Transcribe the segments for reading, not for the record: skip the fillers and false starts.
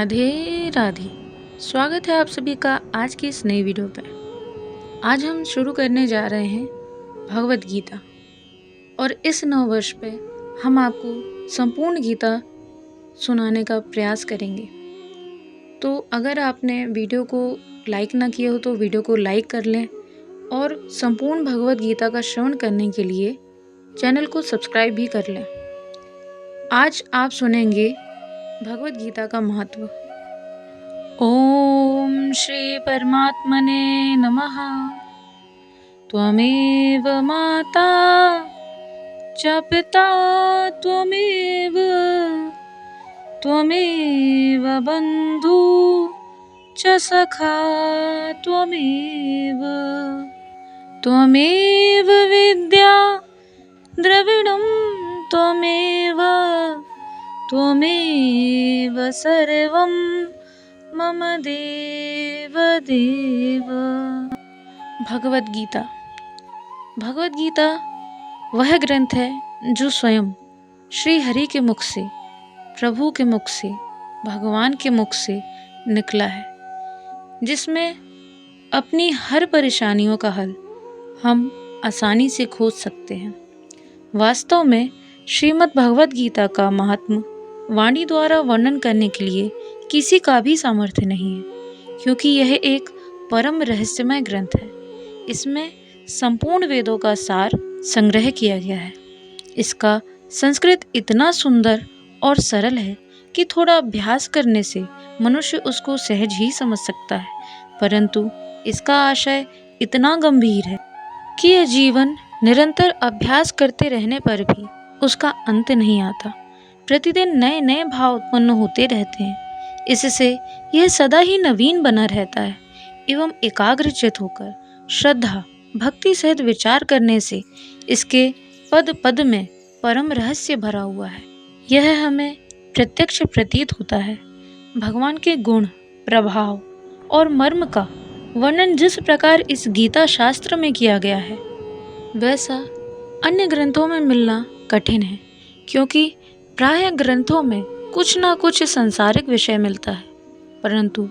राधे राधे। स्वागत है आप सभी का आज की इस नई वीडियो पे। आज हम शुरू करने जा रहे हैं भगवत गीता और इस नव वर्ष पे हम आपको संपूर्ण गीता सुनाने का प्रयास करेंगे। तो अगर आपने वीडियो को लाइक ना किया हो तो वीडियो को लाइक कर लें और संपूर्ण भगवत गीता का श्रवण करने के लिए चैनल को सब्सक्राइब भी कर लें। आज आप सुनेंगे भगवत गीता का महत्व। ओम श्री परमात्मने नमः। त्वमेव माता च पिता त्वमेव बन्धु च सखा त्वमेव विद्या द्रविणं त्वमेव सर्वं मम देव। भगवत गीता वह ग्रंथ है जो स्वयं श्री हरि के मुख से, प्रभु के मुख से, भगवान के मुख से निकला है, जिसमें अपनी हर परेशानियों का हल हम आसानी से खोज सकते हैं। वास्तव में श्रीमद् भगवत गीता का महात्म वाणी द्वारा वर्णन करने के लिए किसी का भी सामर्थ्य नहीं है, क्योंकि यह एक परम रहस्यमय ग्रंथ है। इसमें संपूर्ण वेदों का सार संग्रह किया गया है। इसका संस्कृत इतना सुंदर और सरल है कि थोड़ा अभ्यास करने से मनुष्य उसको सहज ही समझ सकता है, परंतु इसका आशय इतना गंभीर है कि यह जीवन निरंतर अभ्यास करते रहने पर भी उसका अंत नहीं आता। प्रतिदिन नए नए भाव उत्पन्न होते रहते हैं। इससे यह सदा ही नवीन बना रहता है एवं एकाग्रचित होकर श्रद्धा भक्ति सहित विचार करने से इसके पद पद में परम रहस्य भरा हुआ है। यह हमें प्रत्यक्ष प्रतीत होता है। भगवान के गुण, प्रभाव और मर्म का वर्णन जिस प्रकार इस गीता शास्त्र में किया गया है, वैसा अन्य ग्रंथों में मिलना कठिन है, क्योंकि प्रायः ग्रंथों में कुछ ना कुछ सांसारिक विषय मिलता है, परंतु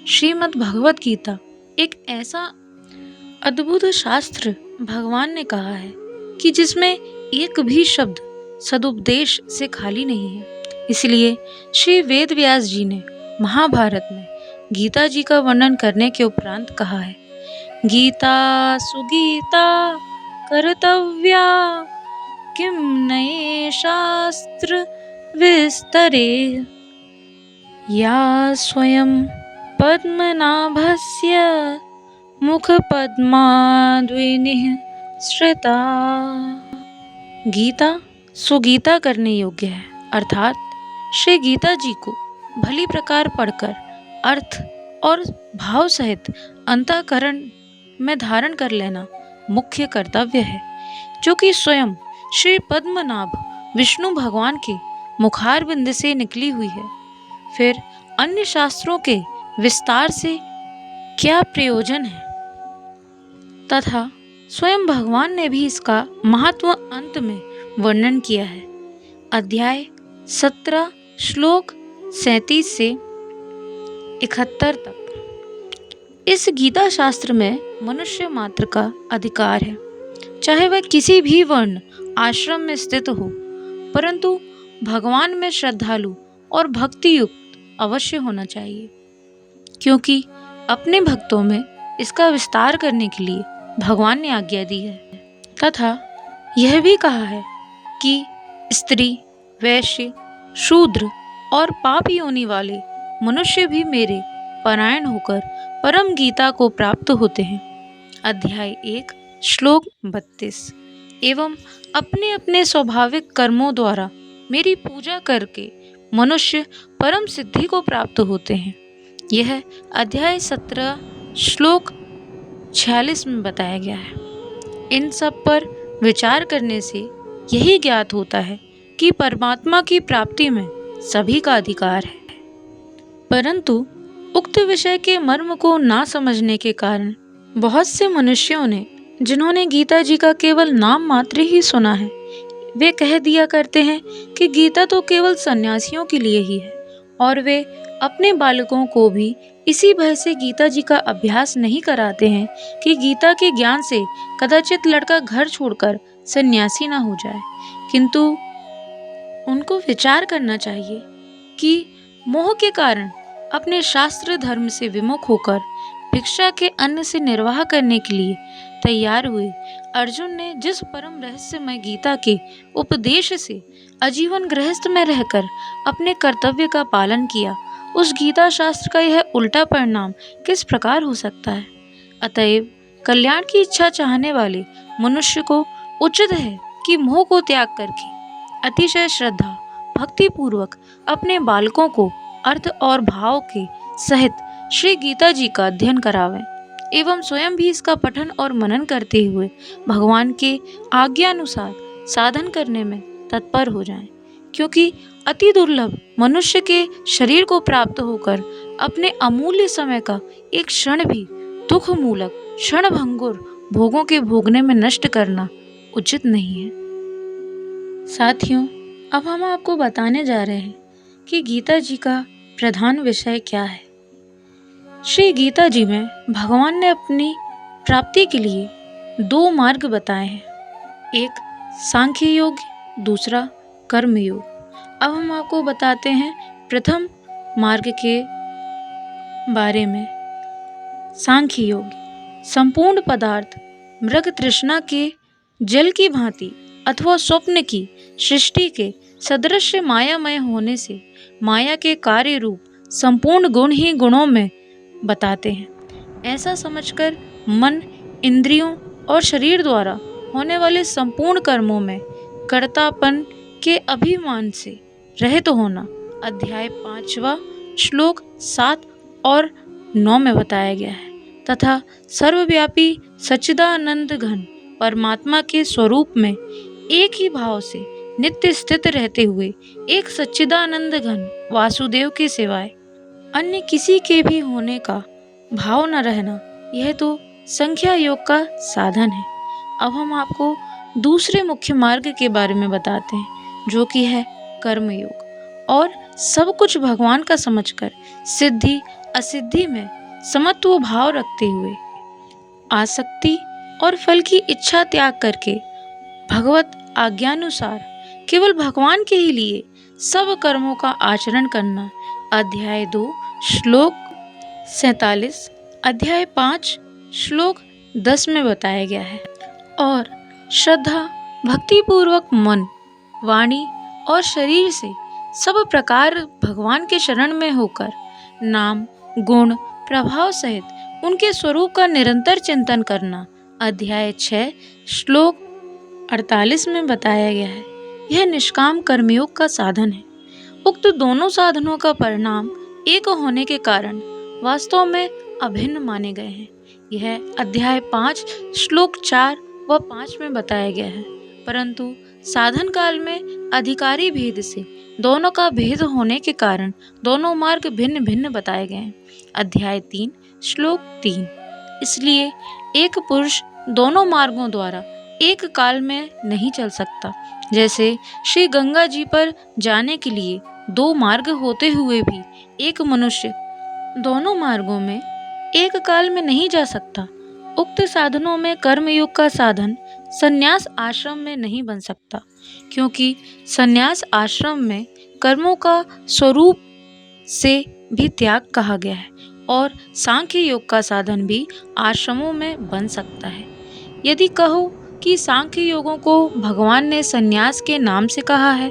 श्रीमद् भगवत गीता एक ऐसा अद्भुत शास्त्र भगवान ने कहा है कि जिसमें एक भी शब्द सदुपदेश से खाली नहीं है। इसलिए श्री वेद व्यास जी ने महाभारत में गीता जी का वर्णन करने के उपरांत कहा है, गीता सुगीता कर्तव्या किम नये शास्त्र विस्तरे या स्वयं पद्मनाभस्य मुख पद्माद्विनिः श्रिता। गीता सुगीता करने योग्य है, अर्थात श्री गीता जी को भली प्रकार पढ़कर अर्थ और भाव सहित अंतःकरण में धारण कर लेना मुख्य कर्तव्य है, जो कि स्वयं श्री पद्मनाभ विष्णु भगवान के मुखार बिंद से निकली हुई है। फिर अन्य शास्त्रों के विस्तार से क्या प्रयोजन है, तथा स्वयं भगवान ने भी इसका महत्व अंत में वर्णन किया है। अध्याय 17 श्लोक 37 से 71 तक। इस गीता शास्त्र में मनुष्य मात्र का अधिकार है, चाहे वह किसी भी वर्ण आश्रम में स्थित हो, परंतु भगवान में श्रद्धालु और भक्ति युक्त अवश्य होना चाहिए, क्योंकि अपने भक्तों में इसका विस्तार करने के लिए भगवान ने आज्ञा दी है। तथा यह भी कहा है कि स्त्री, वैश्य, शूद्र और पाप योनि वाले मनुष्य भी मेरे परायण होकर परम गीता को प्राप्त होते हैं। अध्याय 1 श्लोक 32। एवं अपने अपने स्वाभाविक कर्मों द्वारा मेरी पूजा करके मनुष्य परम सिद्धि को प्राप्त होते हैं। यह अध्याय 17 श्लोक 46 में बताया गया है। इन सब पर विचार करने से यही ज्ञात होता है कि परमात्मा की प्राप्ति में सभी का अधिकार है, परंतु उक्त विषय के मर्म को ना समझने के कारण बहुत से मनुष्यों ने, जिन्होंने गीता जी का केवल नाम मात्र ही सुना है, वे कह दिया करते हैं कि गीता तो केवल सन्यासियों के लिए ही है और वे अपने बालकों को भी इसी भय से गीता जी का अभ्यास नहीं कराते हैं कि गीता के ज्ञान से कदाचित लड़का घर छोड़कर सन्यासी ना हो जाए, किंतु उनको विचार करना चाहिए कि मोह के कारण अपने शास्त्र धर्म से विमुख होकर भिक्षा के अन्न से निर्वाह करने के लिए तैयार हुए अर्जुन ने जिस परम रहस्यमय गीता के उपदेश से आजीवन गृहस्थ में रहकर अपने कर्तव्य का पालन किया, उस गीता शास्त्र का यह उल्टा परिणाम किस प्रकार हो सकता है। अतएव कल्याण की इच्छा चाहने वाले मनुष्य को उचित है कि मोह को त्याग करके अतिशय श्रद्धा भक्ति पूर्वक अपने बालकों को अर्थ और भाव के सहित श्री गीता जी का अध्ययन करावें एवं स्वयं भी इसका पठन और मनन करते हुए भगवान के आज्ञानुसार साधन करने में तत्पर हो जाएं, क्योंकि अति दुर्लभ मनुष्य के शरीर को प्राप्त होकर अपने अमूल्य समय का एक क्षण भी दुख मूलक क्षणभंगुर भोगों के भोगने में नष्ट करना उचित नहीं है। साथियों, अब हम आपको बताने जा रहे हैं कि गीता जी का प्रधान विषय क्या है। श्री गीता जी में भगवान ने अपनी प्राप्ति के लिए दो मार्ग बताए हैं, एक सांख्य योग, दूसरा कर्म योग। अब हम आपको बताते हैं प्रथम मार्ग के बारे में। सांख्य योग संपूर्ण पदार्थ मृग तृष्णा के जल की भांति अथवा स्वप्न की सृष्टि के सदृश मायामय होने से माया के कार्य रूप संपूर्ण गुण ही गुणों में बताते हैं। ऐसा समझकर मन, इंद्रियों और शरीर द्वारा होने वाले संपूर्ण कर्मों में कर्तापन के अभिमान से रहित होना अध्याय 5वां श्लोक 7 और 9 में बताया गया है, तथा सर्वव्यापी सच्चिदानंद घन परमात्मा के स्वरूप में एक ही भाव से नित्य स्थित रहते हुए एक सच्चिदानंद घन वासुदेव के सिवाय अन्य किसी के भी होने का भाव न रहना, यह तो संख्या योग का साधन है। अब हम आपको दूसरे मुख्य मार्ग के बारे में बताते हैं, जो कि है कर्म योग। और सब कुछ भगवान का समझकर सिद्धि असिद्धि में समत्व भाव रखते हुए आसक्ति और फल की इच्छा त्याग करके भगवत आज्ञानुसार केवल भगवान के ही लिए सब कर्मों का आचरण करना अध्याय 2 श्लोक 47, अध्याय 5 श्लोक 10 में बताया गया है। और श्रद्धा भक्ति पूर्वक मन, वाणी और शरीर से सब प्रकार भगवान के शरण में होकर नाम, गुण, प्रभाव सहित उनके स्वरूप का निरंतर चिंतन करना अध्याय 6 श्लोक 48 में बताया गया है। यह निष्काम कर्मयोग का साधन है। उक्त दोनों साधनों का परिणाम एक होने के कारण वास्तव में अभिन्न माने गए हैं। यह अध्याय 5 श्लोक 4 व 5 में बताया गया है, परंतु साधन काल में अधिकारी भेद से दोनों का भेद होने के कारण दोनों मार्ग भिन्न भिन्न बताए गए हैं। अध्याय 3 श्लोक 3। इसलिए एक पुरुष दोनों मार्गों द्वारा एक काल में नहीं चल सकता। जैसे श्री गंगा जी पर जाने के लिए दो मार्ग होते हुए भी एक मनुष्य दोनों मार्गों में एक काल में नहीं जा सकता, उक्त साधनों में कर्मयोग का साधन संन्यास आश्रम में नहीं बन सकता, क्योंकि संन्यास आश्रम में कर्मों का स्वरूप से भी त्याग कहा गया है और सांख्य योग का साधन भी आश्रमों में बन सकता है। यदि कहो कि सांख्य योगों को भगवान ने संन्यास के नाम से कहा है,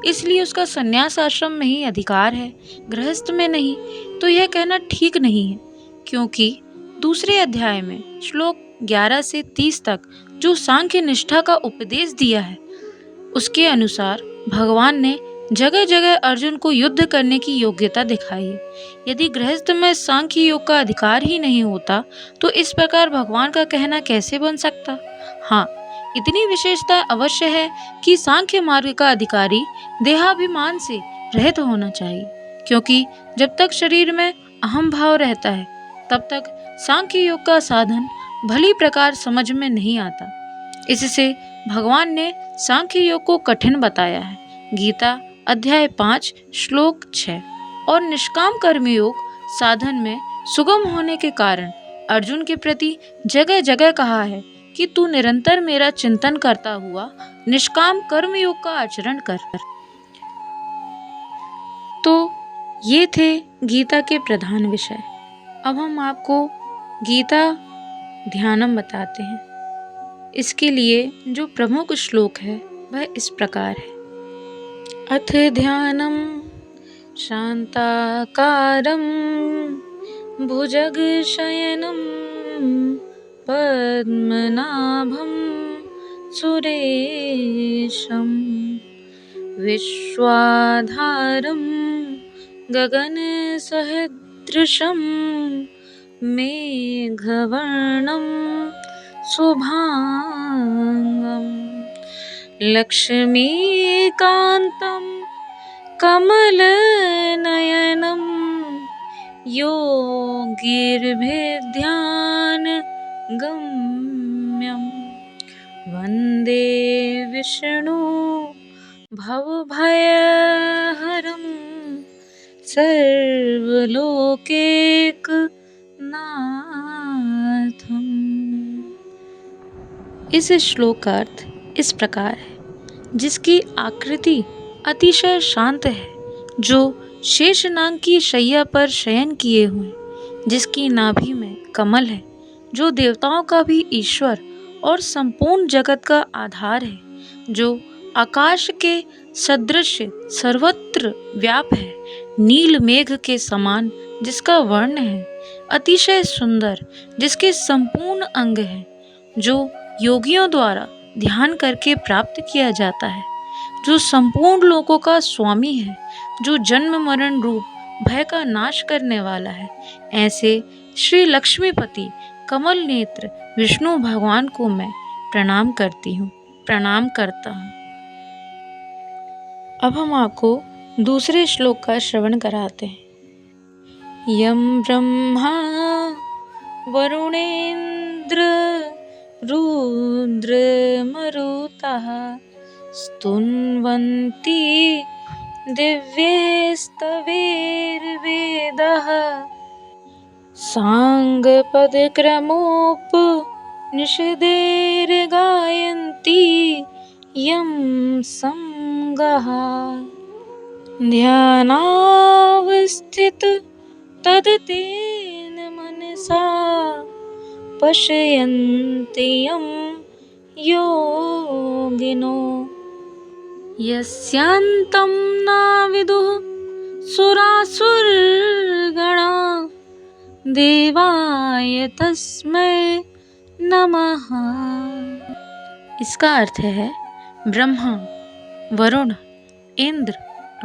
इसलिए उसका संन्यास आश्रम में ही अधिकार है, गृहस्थ में नहीं, तो यह कहना ठीक नहीं है, क्योंकि दूसरे अध्याय में श्लोक 11 से 30 तक जो सांख्य निष्ठा का उपदेश दिया है, उसके अनुसार भगवान ने जगह जगह अर्जुन को युद्ध करने की योग्यता दिखाई है। यदि गृहस्थ में सांख्य योग का अधिकार ही नहीं होता, तो इस प्रकार भगवान का कहना कैसे बन सकता। हाँ, इतनी विशेषता अवश्य है कि सांख्य मार्ग का अधिकारी देहाभिमान से रहित होना चाहिए, क्योंकि जब तक शरीर में अहम भाव रहता है, तब तक सांख्य योग का साधन भली प्रकार समझ में नहीं आता। इससे भगवान ने सांख्य योग को कठिन बताया है। गीता अध्याय 5 श्लोक 6। और निष्काम कर्मयोग साधन में सुगम होने के कारण अर्जुन के प्रति जगह जगह कहा है कि तू निरंतर मेरा चिंतन करता हुआ निष्काम कर्मयोग का आचरण कर। तो ये थे गीता के प्रधान विषय। अब हम आपको गीता ध्यानम बताते हैं। इसके लिए जो प्रमुख श्लोक है वह इस प्रकार है। अथ ध्यानम शांताकारं भुजगशयनं पद्मनाभं सुरेशं विश्वाधारं गगनसदृशं मेघवर्णं शुभांगं लक्ष्मीकान्तं कमलनयनं योगिर्भिध्यानगम्यं वन्दे विष्णु भवभयहरं सर्वलोकैकनाथम्। इस श्लोक का अर्थ इस प्रकार है। जिसकी आकृति अतिशय शांत है, जो शेषनाग की शैया पर शयन किए हुए, जिसकी नाभि में कमल है, जो देवताओं का भी ईश्वर और संपूर्ण जगत का आधार है, जो आकाश के सदृश सर्वत्र व्याप है, नील मेघ के समान जिसका वर्ण है, अतिशय सुंदर जिसके संपूर्ण अंग है, जो योगियों द्वारा ध्यान करके प्राप्त किया जाता है, जो संपूर्ण लोकों का स्वामी है, जो जन्म मरण रूप भय का नाश करने वाला है, ऐसे श्री लक्ष्मीपति कमल नेत्र विष्णु भगवान को मैं प्रणाम करता हूँ। अब हम आपको दूसरे श्लोक का श्रवण कराते हैं। यम ब्रह्मा वरुणेन्द्र रुद्रमरुतः स्तुन्वन्ति दिव्यैस्तवैर्वेदः साङ्गपदक्रमोपनिषदैर्गायन्ति यं संगः ध्यानावस्थित तदतेन मनसा पश्यन्ति यं योगिनो यस्यान्तं न विदुः सुरासुरगणा देवाय तस्मै नमः। इसका अर्थ है ब्रह्मा, वरुण, इंद्र,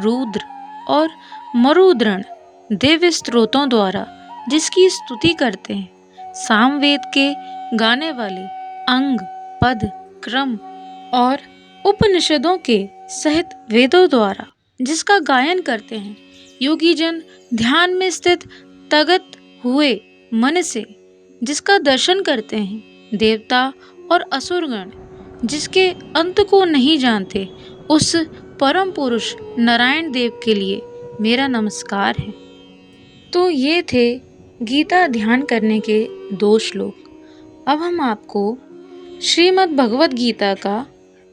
रुद्र और मरुद्गण दिव्य स्त्रोतों द्वारा जिसकी स्तुति करते हैं, सामवेद के गाने वाले अंग, पद, क्रम और उपनिषदों के सहित वेदों द्वारा जिसका गायन करते हैं, योगी जन ध्यान में स्थित तगत हुए मन से जिसका दर्शन करते हैं, देवता और असुरगण जिसके अंत को नहीं जानते, उस परम पुरुष नारायण देव के लिए मेरा नमस्कार है। तो ये थे गीता ध्यान करने के 2 श्लोक। अब हम आपको श्रीमद् भगवद गीता का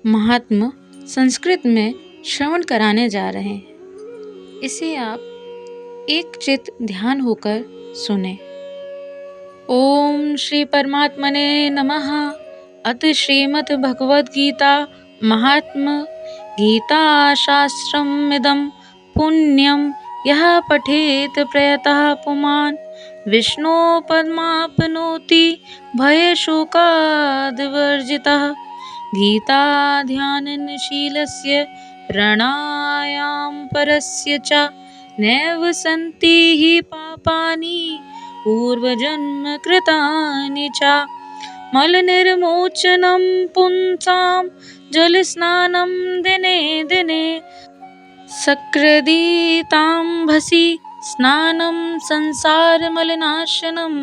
महात्म्य संस्कृत में श्रवण कराने जा रहे हैं। इसे आप एक चित्त ध्यान होकर सुने। ओम श्री परमात्मने नमः। अथ श्रीमद् भगवद गीता महात्म्य। गीता शास्त्रम् इदं पुण्यं यः पठेत प्रयतः पुमान् विष्णो पद्माप्नोति भयशोकाद्वर्जितः। गीता ध्यानशीलस्य प्रणायामपरस्य च नैव सन्ति हि पापानि पूर्वजन्म कृतानि च। मलनिर्मोचनं पुंसां जलस्नानं दिने दिने सकृदिताम्भसि स्नानं संसारमलनाशनं।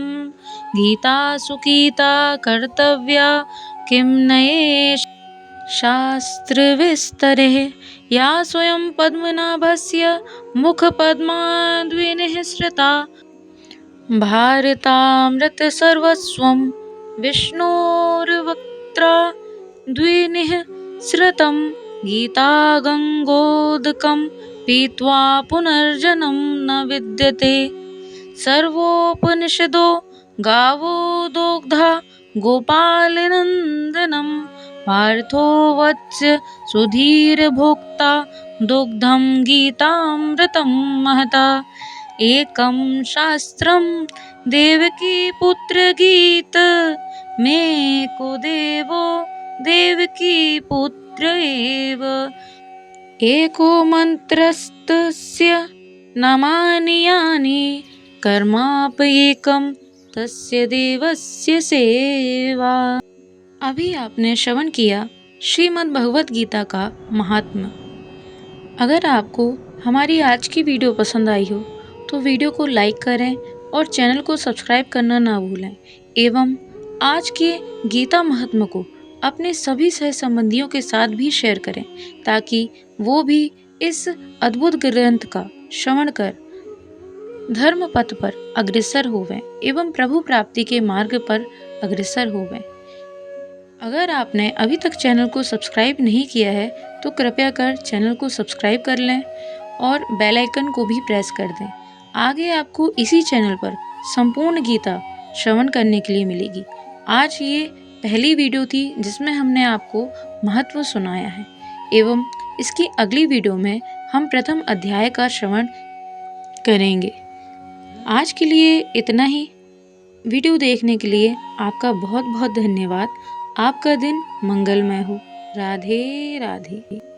गीता सुगीता कर्तव्या किं नये शास्त्रविस्तरे या स्वयं पद्मनाभस्य मुखपद्माद्विनिःसृता भारतामृतसर्वस्वं विष्णोर्वक्त्रा द्विनिःसृतं गीतागङ्गोदकं पीत्वा पुनर्जन्म न विद्यते। सर्वोपनिषदो गावो दोग्धा गोपालनन्दनं पार्थो वत्स्य सुधीर्भोक्ता दुग्धं गीतामृतं महता। एकं शास्त्रं देवकी पुत्रगीत मे को देवो देवकी पुत्र एव। एको मन्त्रस्तस्य नामानि यानि कर्माप्येकं तस्य देवस्य सेवा। अभी आपने श्रवण किया श्रीमद् भगवत गीता का महात्म्य। अगर आपको हमारी आज की वीडियो पसंद आई हो तो वीडियो को लाइक करें और चैनल को सब्सक्राइब करना ना भूलें एवं आज के गीता महात्म्य को अपने सभी सह संबंधियों के साथ भी शेयर करें ताकि वो भी इस अद्भुत ग्रंथ का श्रवण कर धर्म पथ पर अग्रसर होवें एवं प्रभु प्राप्ति के मार्ग पर अग्रसर होवें। अगर आपने अभी तक चैनल को सब्सक्राइब नहीं किया है तो कृपया कर चैनल को सब्सक्राइब कर लें और बेल आइकन को भी प्रेस कर दें। आगे आपको इसी चैनल पर संपूर्ण गीता श्रवण करने के लिए मिलेगी। आज ये पहली वीडियो थी जिसमें हमने आपको महत्व सुनाया है एवं इसकी अगली वीडियो में हम प्रथम अध्याय का श्रवण करेंगे। आज के लिए इतना ही। वीडियो देखने के लिए आपका बहुत बहुत धन्यवाद। आपका दिन मंगलमय हो। राधे राधे।